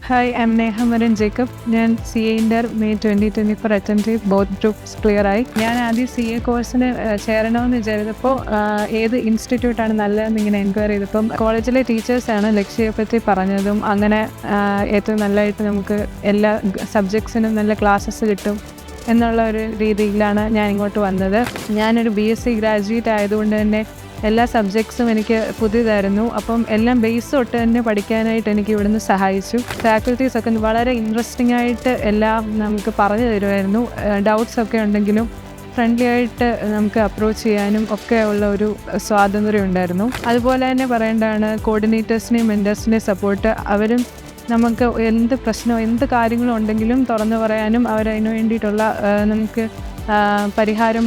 Hi, I'm Neha Merin Jacob. ഞാൻ CA Inter May 2024 attend ചെയ്ത് both groups clear ആയി. ഞാൻ ആദ്യം CA കോഴ്സിന് ചേരണമെന്ന് വിചാരിച്ചപ്പോൾ ഏത് ഇൻസ്റ്റിറ്റ്യൂട്ടാണ് നല്ലതെന്ന് ഇങ്ങനെ എൻക്വയറി ചെയ്തപ്പം കോളേജിലെ ടീച്ചേഴ്സാണ് ലക്ഷ്യയെ പറ്റി പറഞ്ഞതും അങ്ങനെ ഏറ്റവും നല്ലതായിട്ട് നമുക്ക് എല്ലാ സബ്ജക്ട്സിനും നല്ല ക്ലാസ്സസ് കിട്ടും എന്നുള്ള ഒരു രീതിയിലാണ് ഞാൻ ഇങ്ങോട്ട് വന്നത്. ഞാനൊരു BSc ഗ്രാജുവേറ്റ് ആയതുകൊണ്ട് തന്നെ എല്ലാ സബ്ജക്ട്സും എനിക്ക് പുതിയതായിരുന്നു. അപ്പം എല്ലാം ബേസ് തൊട്ട് തന്നെ പഠിക്കാനായിട്ട് എനിക്ക് ഇവിടുന്ന് സഹായിച്ചു. ഫാക്കൽറ്റീസൊക്കെ വളരെ ഇൻട്രസ്റ്റിംഗ് ആയിട്ട് എല്ലാം നമുക്ക് പറഞ്ഞു തരുമായിരുന്നു. ഡൗട്ട്സൊക്കെ ഉണ്ടെങ്കിലും ഫ്രണ്ട്ലി ആയിട്ട് നമുക്ക് അപ്രോച്ച് ചെയ്യാനും ഒക്കെ ഉള്ള ഒരു സ്വാതന്ത്ര്യം ഉണ്ടായിരുന്നു. അതുപോലെ തന്നെ പറയേണ്ടതാണ് കോർഡിനേറ്റേഴ്സിനെയും മെൻറ്റേഴ്സിനെയും സപ്പോർട്ട്. അവരും നമുക്ക് എന്ത് പ്രശ്നമോ എന്ത് കാര്യങ്ങളും ഉണ്ടെങ്കിലും തുറന്നു പറയാനും അവരതിനു വേണ്ടിയിട്ടുള്ള നമുക്ക് പരിഹാരം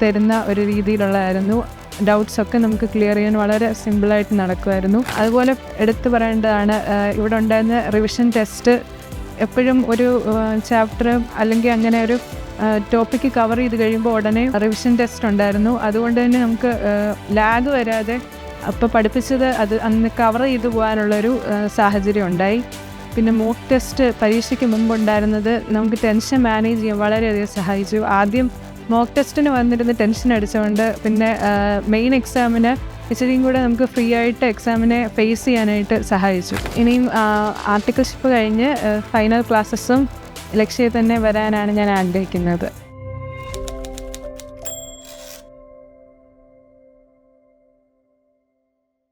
തരുന്ന ഒരു രീതിയിലുള്ളതായിരുന്നു. ഡൗട്ട്സൊക്കെ നമുക്ക് ക്ലിയർ ചെയ്യാൻ വളരെ സിമ്പിളായിട്ട് നടക്കുമായിരുന്നു. അതുപോലെ എടുത്തു പറയേണ്ടതാണ് ഇവിടെ ഉണ്ടായിരുന്ന റിവിഷൻ ടെസ്റ്റ്. എപ്പോഴും ഒരു ചാപ്റ്റർ അല്ലെങ്കിൽ അങ്ങനെ ഒരു ടോപ്പിക്ക് കവർ ചെയ്ത് കഴിയുമ്പോൾ ഉടനെ റിവിഷൻ ടെസ്റ്റ് ഉണ്ടായിരുന്നു. അതുകൊണ്ട് തന്നെ നമുക്ക് ലാഗ് വരാതെ അപ്പോൾ പഠിപ്പിച്ചത് അത് അന്ന് കവർ ചെയ്തു പോകാനുള്ളൊരു സാഹചര്യം ഉണ്ടായി. പിന്നെ മോക്ക് ടെസ്റ്റ് പരീക്ഷയ്ക്ക് മുമ്പുണ്ടായിരുന്നത് നമുക്ക് ടെൻഷൻ മാനേജ് ചെയ്യാൻ വളരെയധികം സഹായിച്ചു. ആദ്യം മോക്ക് ടെസ്റ്റിന് വന്നിരുന്ന് ടെൻഷൻ അടിച്ചുകൊണ്ട് പിന്നെ മെയിൻ എക്സാമിന് ഇച്ചിരിയും കൂടെ നമുക്ക് ഫ്രീ ആയിട്ട് എക്സാമിനെ ഫേസ് ചെയ്യാനായിട്ട് സഹായിച്ചു. ഇനിയും ആർട്ടിക്കിൾഷിപ്പ് കഴിഞ്ഞ് ഫൈനൽ ക്ലാസ്സസും ലക്ഷ്യയിൽ തന്നെ വരാനാണ് ഞാൻ ആഗ്രഹിക്കുന്നത്.